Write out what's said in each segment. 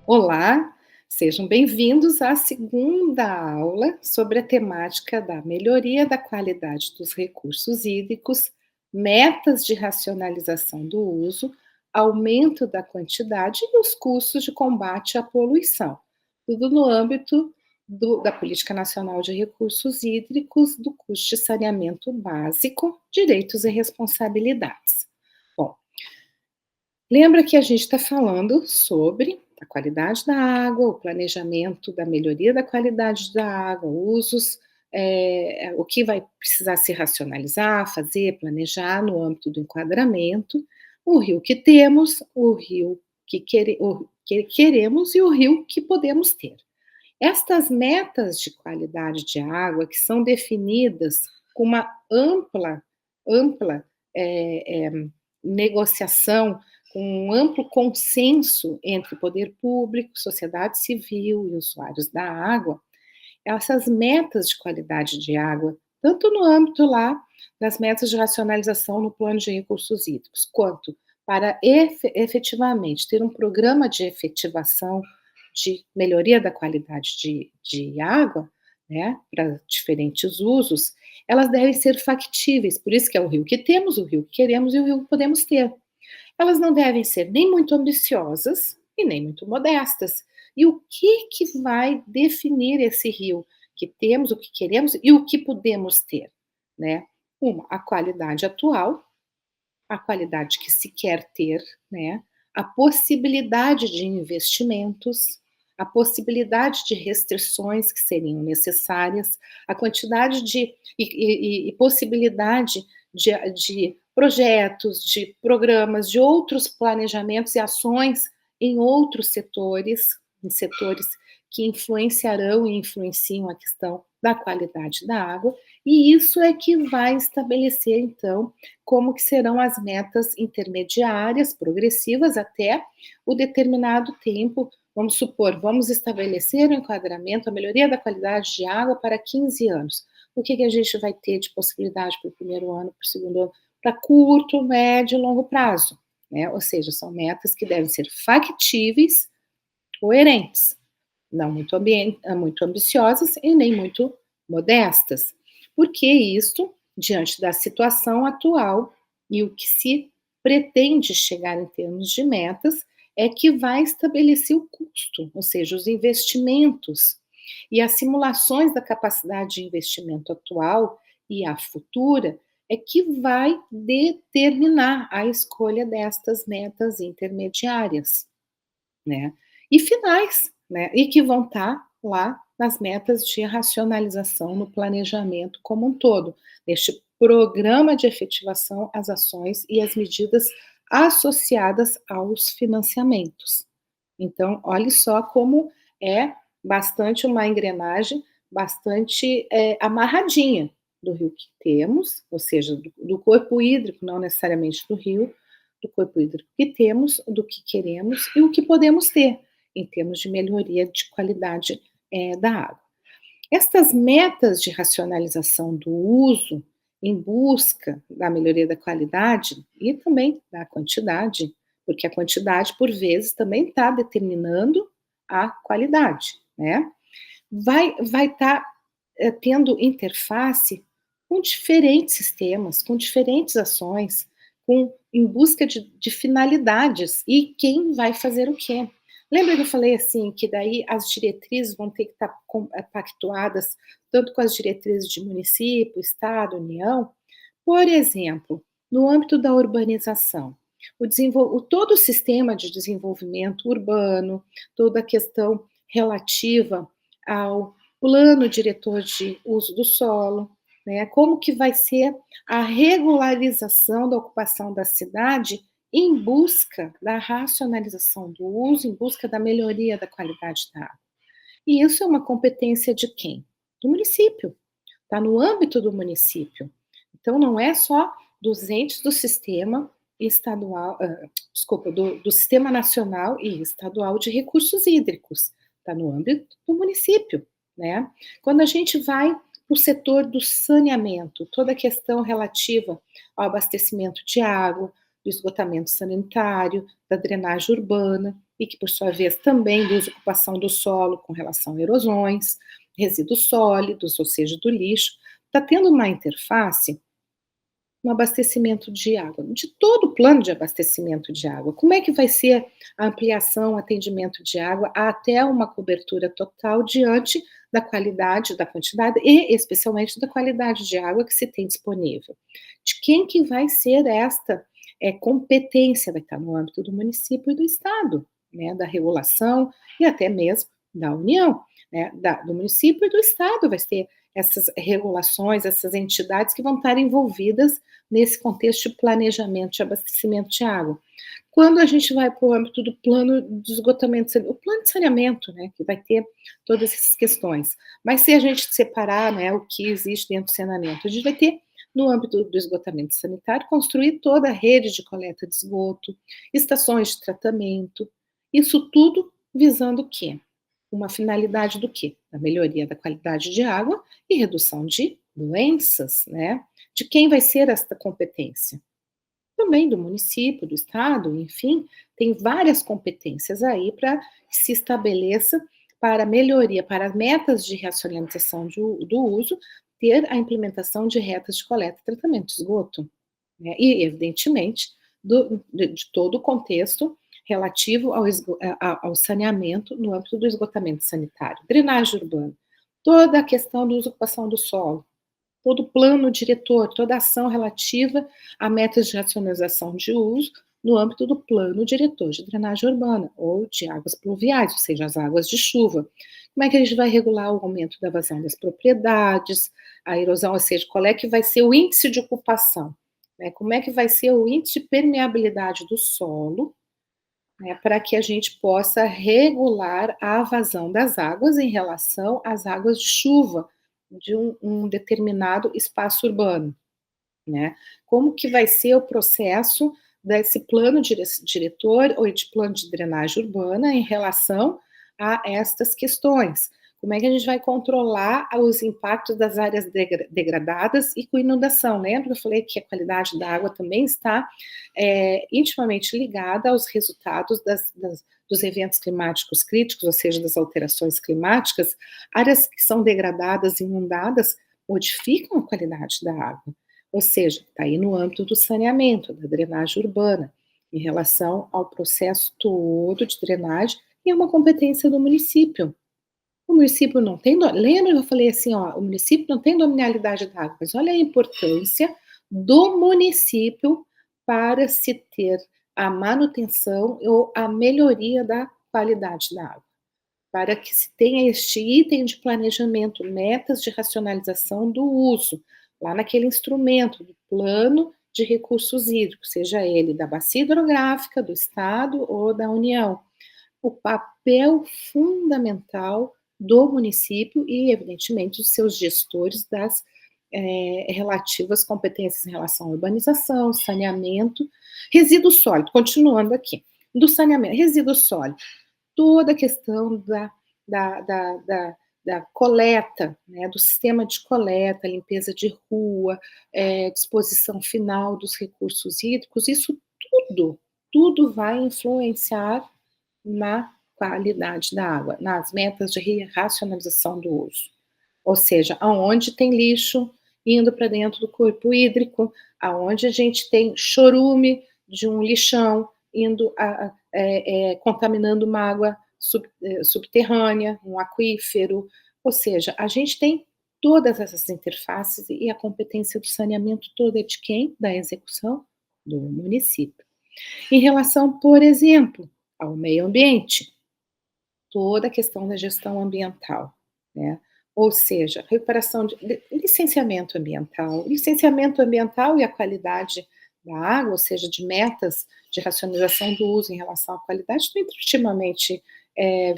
Olá, sejam bem-vindos à segunda aula sobre a temática da melhoria da qualidade dos recursos hídricos, metas de racionalização do uso, aumento da quantidade e os custos de combate à poluição. Tudo no âmbito da Política Nacional de Recursos Hídricos, do curso de saneamento básico, direitos e responsabilidades. Bom, lembra que a gente está falando sobre a qualidade da água, o planejamento da melhoria da qualidade da água, usos, o que vai precisar se racionalizar, fazer, planejar no âmbito do enquadramento, o rio que temos, o rio o que queremos e o rio que podemos ter. Estas metas de qualidade de água, que são definidas com uma ampla negociação, com um amplo consenso entre o poder público, sociedade civil e usuários da água, essas metas de qualidade de água, tanto no âmbito lá das metas de racionalização no plano de recursos hídricos, quanto para efetivamente ter um programa de efetivação de melhoria da qualidade de água, né, para diferentes usos, elas devem ser factíveis, por isso que é o rio que temos, o rio que queremos e o rio que podemos ter. Elas não devem ser nem muito ambiciosas e nem muito modestas. E o que vai definir esse rio que temos, o que queremos e o que podemos ter, né? A qualidade atual, a qualidade que se quer ter, né? A possibilidade de investimentos, a possibilidade de restrições que seriam necessárias, a quantidade e possibilidade de projetos, de programas, de outros planejamentos e ações em outros setores, em setores que influenciarão e influenciam a questão da qualidade da água, e isso é que vai estabelecer, então, como que serão as metas intermediárias, progressivas, até o determinado tempo. Vamos supor, vamos estabelecer o enquadramento, a melhoria da qualidade de água para 15 anos. O que a gente vai ter de possibilidade para o primeiro ano, para o segundo ano, para curto, médio e longo prazo, né? Ou seja, são metas que devem ser factíveis, coerentes, não muito ambiciosas e nem muito modestas, porque isto, diante da situação atual e o que se pretende chegar em termos de metas, é que vai estabelecer o custo, ou seja, os investimentos e as simulações da capacidade de investimento atual e a futura é que vai determinar a escolha destas metas intermediárias, né? E finais, né? E que vão estar lá nas metas de racionalização no planejamento como um todo, neste programa de efetivação, as ações e as medidas associadas aos financiamentos. Então, olhe só como é bastante uma engrenagem bastante amarradinha do rio que temos, ou seja, do corpo hídrico, não necessariamente do rio, do corpo hídrico que temos, do que queremos e o que podemos ter em termos de melhoria de qualidade da água. Estas metas de racionalização do uso em busca da melhoria da qualidade e também da quantidade, porque a quantidade, por vezes, também está determinando a qualidade, né? Vai estar tendo interface com diferentes sistemas, com diferentes ações, em busca de finalidades e quem vai fazer o quê. Lembra que eu falei assim, que daí as diretrizes vão ter que estar pactuadas tanto com as diretrizes de município, estado, União? Por exemplo, no âmbito da urbanização, todo o sistema de desenvolvimento urbano, toda a questão relativa ao plano diretor de uso do solo, né? Como que vai ser a regularização da ocupação da cidade em busca da racionalização do uso, em busca da melhoria da qualidade da água. E isso é uma competência de quem? Do município. Está no âmbito do município. Então, não é só dos entes do sistema estadual, do Sistema Nacional e Estadual de Recursos Hídricos. Está no âmbito do município. né? Quando a gente vai para o setor do saneamento, toda a questão relativa ao abastecimento de água, do esgotamento sanitário, da drenagem urbana, e que, por sua vez, também da ocupação do solo com relação a erosões, resíduos sólidos, ou seja, do lixo, está tendo uma interface no abastecimento de água, de todo o plano de abastecimento de água. Como é que vai ser a ampliação, o atendimento de água até uma cobertura total diante da qualidade, da quantidade e especialmente da qualidade de água que se tem disponível? De quem que vai ser esta competência? Vai estar no âmbito do município e do estado, né, da regulação e até mesmo da União, né, do município e do estado vai ter essas regulações, essas entidades que vão estar envolvidas nesse contexto de planejamento de abastecimento de água. Quando a gente vai para o âmbito do plano de esgotamento, o plano de saneamento, né, que vai ter todas essas questões. Mas se a gente separar, né, o que existe dentro do saneamento, a gente vai ter, no âmbito do esgotamento sanitário, construir toda a rede de coleta de esgoto, estações de tratamento, isso tudo visando o quê? Uma finalidade do quê? Da melhoria da qualidade de água e redução de doenças, né? De quem vai ser esta competência? Também do município, do estado, enfim, tem várias competências aí para que se estabeleça para melhoria, para metas de racionalização do uso, ter a implementação de retas de coleta e tratamento de esgoto, né? E, evidentemente, de todo o contexto relativo ao saneamento no âmbito do esgotamento sanitário, drenagem urbana, toda a questão da ocupação do solo, todo o plano diretor, toda a ação relativa a metas de racionalização de uso no âmbito do plano diretor de drenagem urbana ou de águas pluviais, ou seja, as águas de chuva. Como é que a gente vai regular o aumento da vazão das propriedades, a erosão, ou seja, qual é que vai ser o índice de ocupação, né? Como é que vai ser o índice de permeabilidade do solo, né, para que a gente possa regular a vazão das águas em relação às águas de chuva de um determinado espaço urbano, né? Como que vai ser o processo desse plano diretor ou de plano de drenagem urbana em relação a estas questões? Como é que a gente vai controlar os impactos das áreas degradadas e com inundação? Lembra que eu falei que a qualidade da água também está intimamente ligada aos resultados dos eventos climáticos críticos, ou seja, das alterações climáticas. Áreas que são degradadas, inundadas, modificam a qualidade da água. Ou seja, está aí no âmbito do saneamento, da drenagem urbana, em relação ao processo todo de drenagem, e é uma competência do município. O município não tem, lembra que eu falei assim, ó, o município não tem dominalidade da água, mas olha a importância do município para se ter a manutenção ou a melhoria da qualidade da água, para que se tenha este item de planejamento, metas de racionalização do uso, lá naquele instrumento do plano de recursos hídricos, seja ele da bacia hidrográfica, do Estado ou da União. O papel fundamental do município e, evidentemente, dos seus gestores das relativas competências em relação à urbanização, saneamento, resíduo sólido, continuando aqui, do saneamento, resíduo sólido, toda a questão da, da, da, da coleta, né, do sistema de coleta, limpeza de rua, disposição final dos recursos hídricos, isso tudo vai influenciar na qualidade da água, nas metas de racionalização do uso. Ou seja, aonde tem lixo indo para dentro do corpo hídrico, aonde a gente tem chorume de um lixão indo contaminando uma água subterrânea, um aquífero. Ou seja, a gente tem todas essas interfaces e a competência do saneamento toda é de quem? Da execução do município. Em relação, por exemplo, ao meio ambiente, toda a questão da gestão ambiental, né? Ou seja, recuperação de licenciamento ambiental e a qualidade da água, ou seja, de metas de racionalização do uso em relação à qualidade, estão intimamente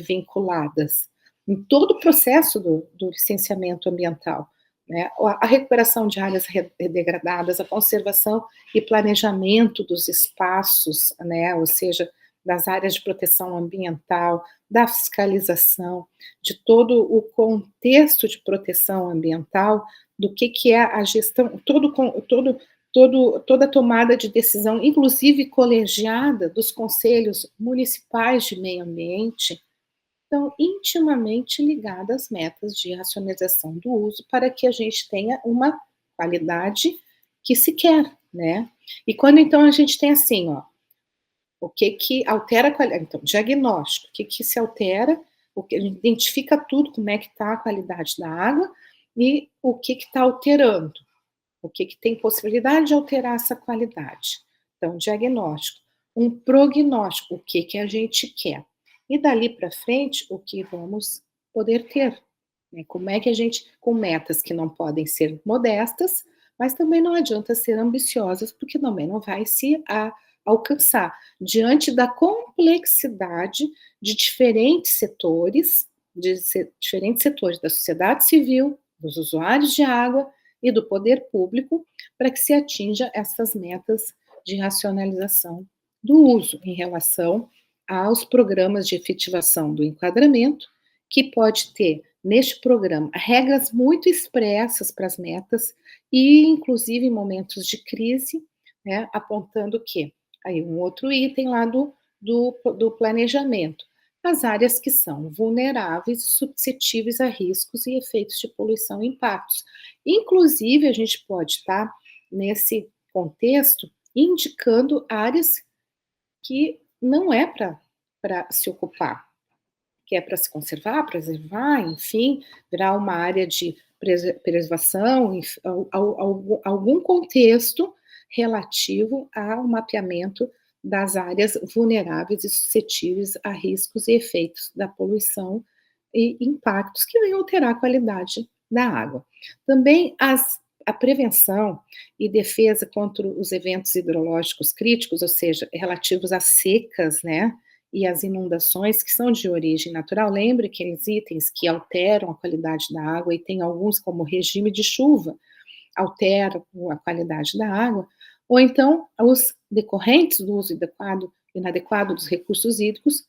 vinculadas em todo o processo do licenciamento ambiental, né? A recuperação de áreas degradadas, a conservação e planejamento dos espaços, né? Ou seja, das áreas de proteção ambiental, da fiscalização, de todo o contexto de proteção ambiental, do que é a gestão, toda a tomada de decisão, inclusive colegiada, dos conselhos municipais de meio ambiente, estão intimamente ligadas às metas de racionalização do uso para que a gente tenha uma qualidade que se quer, né? E quando então a gente tem assim, ó, o que que altera a qualidade? Então, diagnóstico, o que que se altera, o que a gente identifica tudo, como é que está a qualidade da água e o que está alterando, o que tem possibilidade de alterar essa qualidade. Então, diagnóstico. Um prognóstico, o que a gente quer. E dali para frente, o que vamos poder ter. Né? Como é que a gente, com metas que não podem ser modestas, mas também não adianta ser ambiciosas, porque também não vai se alcançar. Diante da complexidade de diferentes setores, diferentes setores da sociedade civil, dos usuários de água, e do poder público para que se atinja essas metas de racionalização do uso em relação aos programas de efetivação do enquadramento, que pode ter neste programa regras muito expressas para as metas e inclusive em momentos de crise, né, apontando que aí um outro item lá do planejamento, as áreas que são vulneráveis e suscetíveis a riscos e efeitos de poluição e impactos. Inclusive, a gente pode estar, nesse contexto, indicando áreas que não é para se ocupar, que é para se conservar, preservar, enfim, virar uma área de preservação, algum contexto relativo ao mapeamento das áreas vulneráveis e suscetíveis a riscos e efeitos da poluição e impactos que vêm alterar a qualidade da água. Também a prevenção e defesa contra os eventos hidrológicos críticos, ou seja, relativos a secas, né, e as inundações que são de origem natural. Lembre aqueles itens que alteram a qualidade da água e tem alguns como regime de chuva, alteram a qualidade da água, ou então os decorrentes do uso inadequado dos recursos hídricos,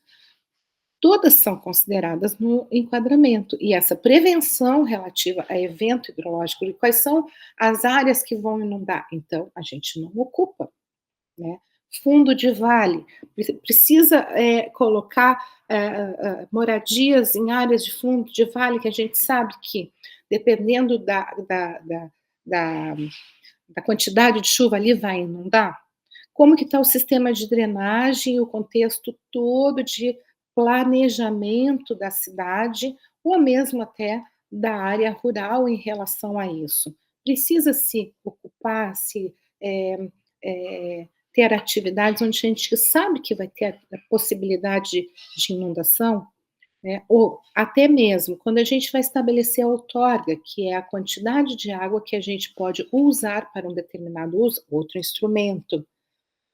todas são consideradas no enquadramento. E essa prevenção relativa a evento hidrológico, e quais são as áreas que vão inundar? Então, a gente não ocupa, né? Fundo de vale, precisa colocar moradias em áreas de fundo de vale, que a gente sabe que, dependendo da, da quantidade de chuva ali, vai inundar. Como que está o sistema de drenagem, o contexto todo de planejamento da cidade, ou mesmo até da área rural em relação a isso. Precisa se ocupar, se ter atividades onde a gente sabe que vai ter a possibilidade de inundação, né? Ou até mesmo quando a gente vai estabelecer a outorga, que é a quantidade de água que a gente pode usar para um determinado uso, outro instrumento.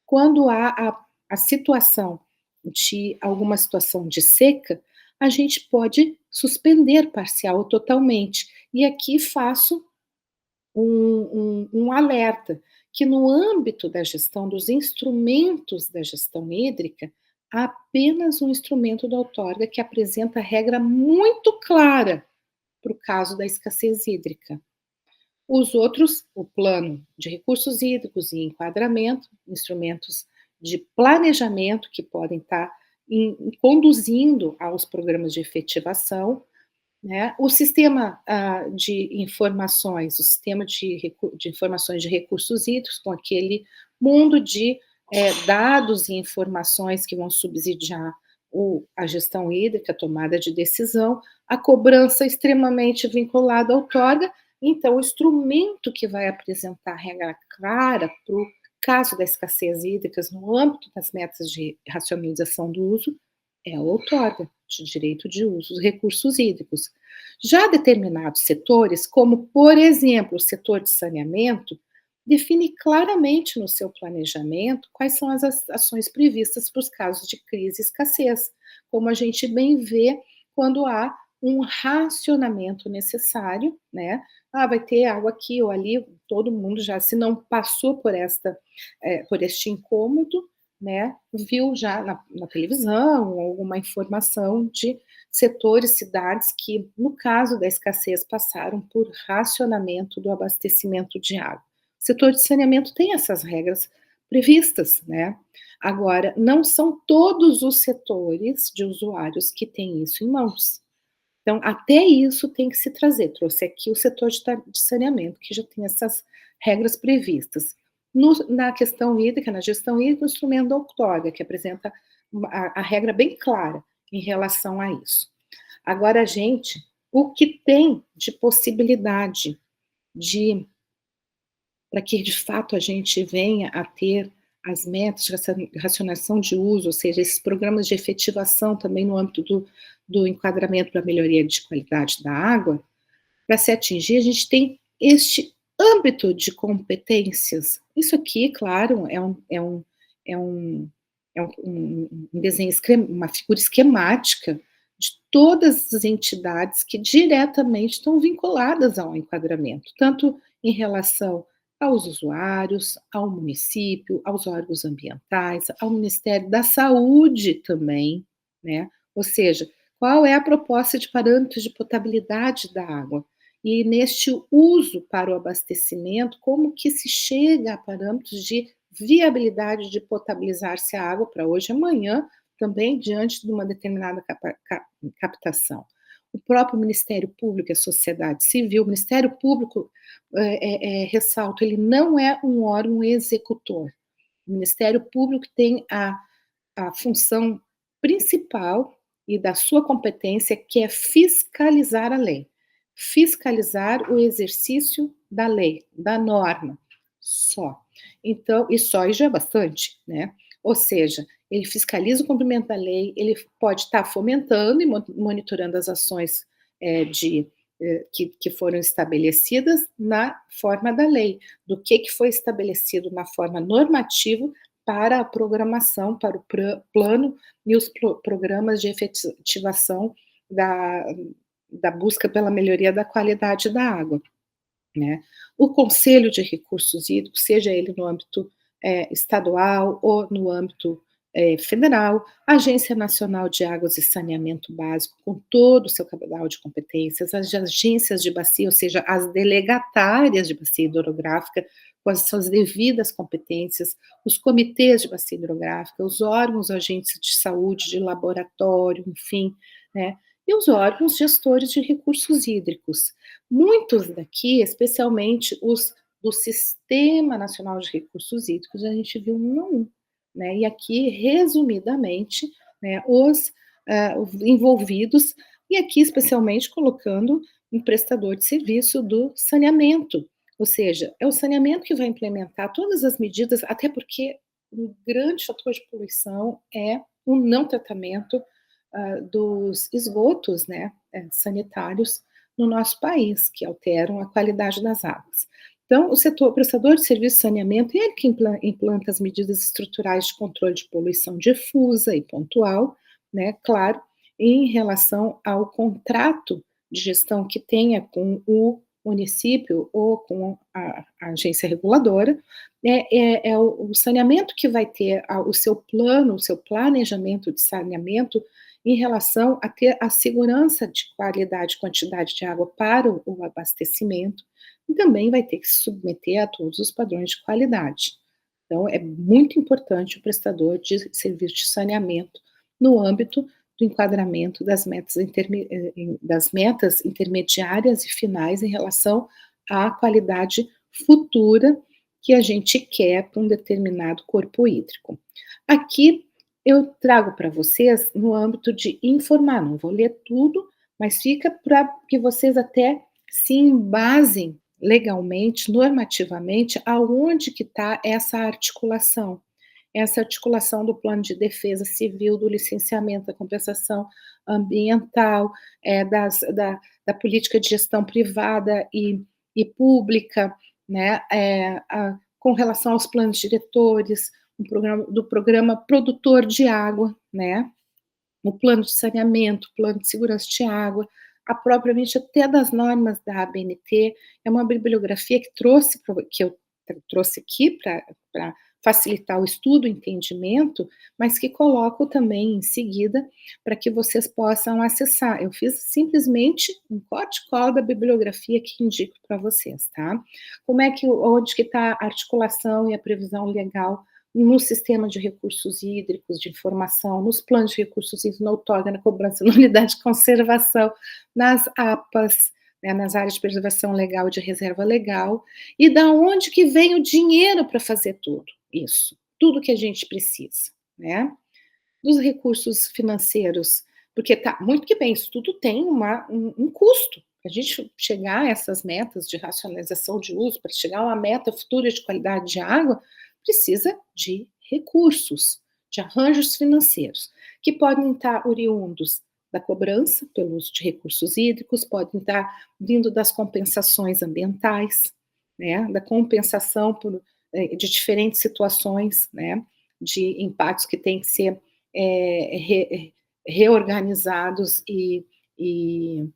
Quando há a situação de alguma situação de seca, a gente pode suspender parcial ou totalmente. E aqui faço um alerta, que no âmbito da gestão dos instrumentos da gestão hídrica, há apenas um instrumento da outorga que apresenta regra muito clara para o caso da escassez hídrica. Os outros, o plano de recursos hídricos e enquadramento, instrumentos de planejamento que podem estar conduzindo aos programas de efetivação, né? O sistema de informações, o sistema de informações de recursos hídricos, com aquele mundo de dados e informações que vão subsidiar a gestão hídrica, a tomada de decisão, a cobrança extremamente vinculada à outorga. Então, o instrumento que vai apresentar regra clara para o caso da escassez hídrica no âmbito das metas de racionalização do uso é a outorga de direito de uso dos recursos hídricos. Já determinados setores, como, por exemplo, o setor de saneamento, define claramente no seu planejamento quais são as ações previstas para os casos de crise e escassez, como a gente bem vê quando há um racionamento necessário, né? Vai ter água aqui ou ali, todo mundo já, se não passou por este incômodo, né, viu já na televisão alguma informação de setores, cidades que, no caso da escassez, passaram por racionamento do abastecimento de água. O setor de saneamento tem essas regras previstas, né. Agora, não são todos os setores de usuários que têm isso em mãos. Então, até isso tem que se trazer. Trouxe aqui o setor de saneamento, que já tem essas regras previstas. Na questão hídrica, na gestão hídrica, o instrumento da outorga, que apresenta a regra bem clara em relação a isso. Agora, gente, o que tem de possibilidade de para que de fato a gente venha a ter as metas de racionação de uso, ou seja, esses programas de efetivação também no âmbito do enquadramento para melhoria de qualidade da água, para se atingir, a gente tem este âmbito de competências. Isso aqui, claro, é um, um desenho, uma figura esquemática de todas as entidades que diretamente estão vinculadas ao enquadramento, tanto em relação aos usuários, ao município, aos órgãos ambientais, ao Ministério da Saúde também, né? Ou seja, qual é a proposta de parâmetros de potabilidade da água? E neste uso para o abastecimento, como que se chega a parâmetros de viabilidade de potabilizar-se a água para hoje e amanhã, também diante de uma determinada captação. O próprio Ministério Público e a sociedade civil, o Ministério Público, ressalto, ele não é um órgão executor. O Ministério Público tem a função principal e da sua competência, que é fiscalizar a lei. Fiscalizar o exercício da lei, da norma, só. Então, e só já é bastante, né? Ou seja, ele fiscaliza o cumprimento da lei, ele pode estar fomentando e monitorando as ações que foram estabelecidas na forma da lei, do que foi estabelecido na forma normativa para a programação, para o plano e os programas de efetivação da, da busca pela melhoria da qualidade da água, né? O Conselho de Recursos Hídricos, seja ele no âmbito estadual ou no âmbito federal, a Agência Nacional de Águas e Saneamento Básico, com todo o seu cabedal de competências, as agências de bacia, ou seja, as delegatárias de bacia hidrográfica, com as suas devidas competências, os comitês de bacia hidrográfica, os órgãos, agentes de saúde, de laboratório, enfim, né? E os órgãos gestores de recursos hídricos. Muitos daqui, especialmente os do Sistema Nacional de Recursos Hídricos, a gente viu um a um, né? E aqui, resumidamente, né, os envolvidos, e aqui especialmente colocando um prestador de serviço do saneamento, ou seja, é o saneamento que vai implementar todas as medidas, até porque um grande fator de poluição é o não tratamento dos esgotos, né, sanitários no nosso país, que alteram a qualidade das águas. Então, o prestador de serviço de saneamento é ele que implanta as medidas estruturais de controle de poluição difusa e pontual, né, claro, em relação ao contrato de gestão que tenha com o município ou com a agência reguladora, é o saneamento que vai ter o seu plano, o seu planejamento de saneamento em relação a ter a segurança de qualidade e quantidade de água para o abastecimento, e também vai ter que se submeter a todos os padrões de qualidade. Então, é muito importante o prestador de serviço de saneamento no âmbito do enquadramento das metas intermediárias e finais em relação à qualidade futura que a gente quer para um determinado corpo hídrico. Aqui eu trago para vocês no âmbito de informar, não vou ler tudo, mas fica para que vocês até se embasem legalmente, normativamente, aonde que está essa articulação do plano de defesa civil, do licenciamento, da compensação ambiental, da política de gestão privada e pública, né, com relação aos planos diretores, do programa produtor de água, né, o plano de saneamento, o plano de segurança de água, a propriamente até das normas da ABNT, é uma bibliografia que eu trouxe aqui para facilitar o estudo, o entendimento, mas que coloco também em seguida para que vocês possam acessar. Eu fiz simplesmente um corte e cola da bibliografia que indico para vocês, tá? Como é que onde que está a articulação e a previsão legal no sistema de recursos hídricos, de informação, nos planos de recursos hídricos, na outorga, na cobrança, na unidade de conservação, nas APAs, né, nas áreas de preservação legal e de reserva legal, e da onde que vem o dinheiro para fazer tudo isso, tudo que a gente precisa, né? Dos recursos financeiros, porque tá muito que bem, isso tudo tem um custo. A gente chegar a essas metas de racionalização de uso, para chegar a uma meta futura de qualidade de água, precisa de recursos, de arranjos financeiros, que podem estar oriundos da cobrança pelo uso de recursos hídricos, podem estar vindo das compensações ambientais, né, da compensação de diferentes situações, né, de impactos que têm que ser reorganizados e, e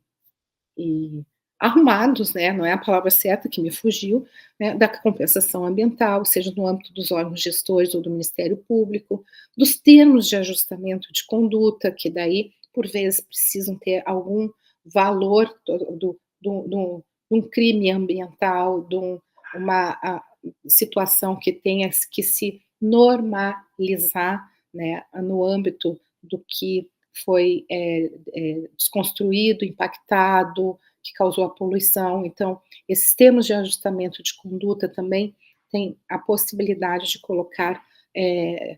arrumados, né, não é a palavra certa que me fugiu, né, da compensação ambiental, seja no âmbito dos órgãos gestores ou do Ministério Público, dos termos de ajustamento de conduta, que daí, por vezes, precisam ter algum valor de um crime ambiental, uma situação que tenha que se normalizar, né, no âmbito do que foi desconstruído, impactado, que causou a poluição. Então, esses termos de ajustamento de conduta também têm a possibilidade de colocar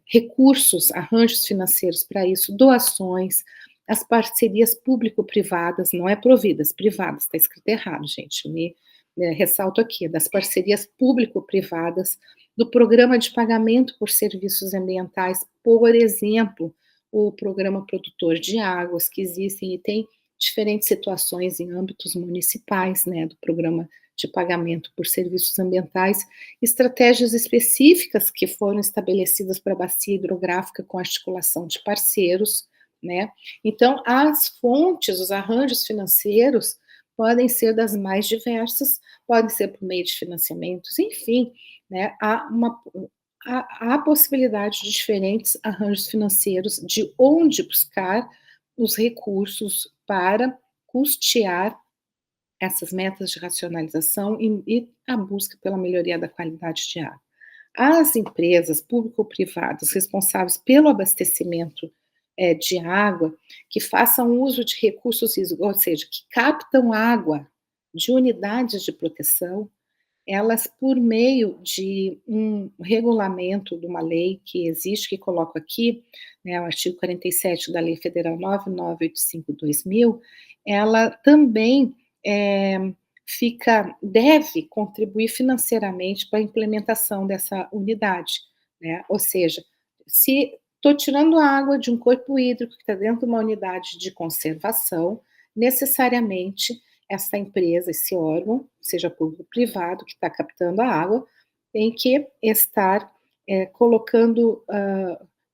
recursos, arranjos financeiros para isso, doações, as parcerias público-privadas, não é providas, privadas, está escrito errado, gente, ressalto aqui, das parcerias público-privadas, do programa de pagamento por serviços ambientais, por exemplo, o programa produtor de águas, que existem e tem diferentes situações em âmbitos municipais, né, do programa de pagamento por serviços ambientais, estratégias específicas que foram estabelecidas para a bacia hidrográfica com articulação de parceiros, né. Então, as fontes, os arranjos financeiros podem ser das mais diversas, podem ser por meio de financiamentos, enfim, né, há possibilidade de diferentes arranjos financeiros de onde buscar os recursos para custear essas metas de racionalização e a busca pela melhoria da qualidade de água. As empresas público-privadas responsáveis pelo abastecimento de água, que façam uso de recursos, ou seja, que captam água de unidades de proteção, elas, por meio de um regulamento de uma lei que existe, que coloco aqui, né, o artigo 47 da Lei Federal 9985/2000, ela também deve contribuir financeiramente para a implementação dessa unidade, né? Ou seja, se estou tirando água de um corpo hídrico que está dentro de uma unidade de conservação, necessariamente essa empresa, esse órgão, seja público ou privado, que está captando a água, tem que estar colocando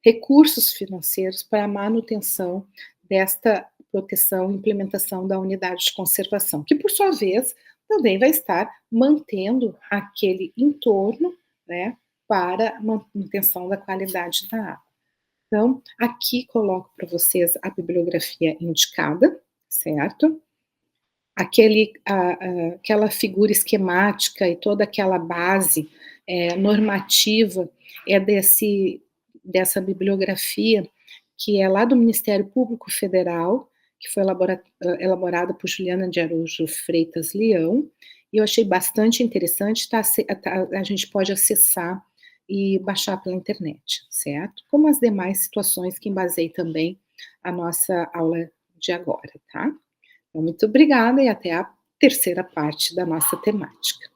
recursos financeiros para a manutenção desta proteção e implementação da unidade de conservação, que, por sua vez, também vai estar mantendo aquele entorno, né, para manutenção da qualidade da água. Então, aqui coloco para vocês a bibliografia indicada, certo? Aquela figura esquemática e toda aquela base normativa dessa bibliografia, que é lá do Ministério Público Federal, que foi elaborada por Juliana de Araújo Freitas Leão, e eu achei bastante interessante, a gente pode acessar e baixar pela internet, certo? Como as demais situações que embasei também a nossa aula de agora, tá? Então, muito obrigada e até a terceira parte da nossa temática.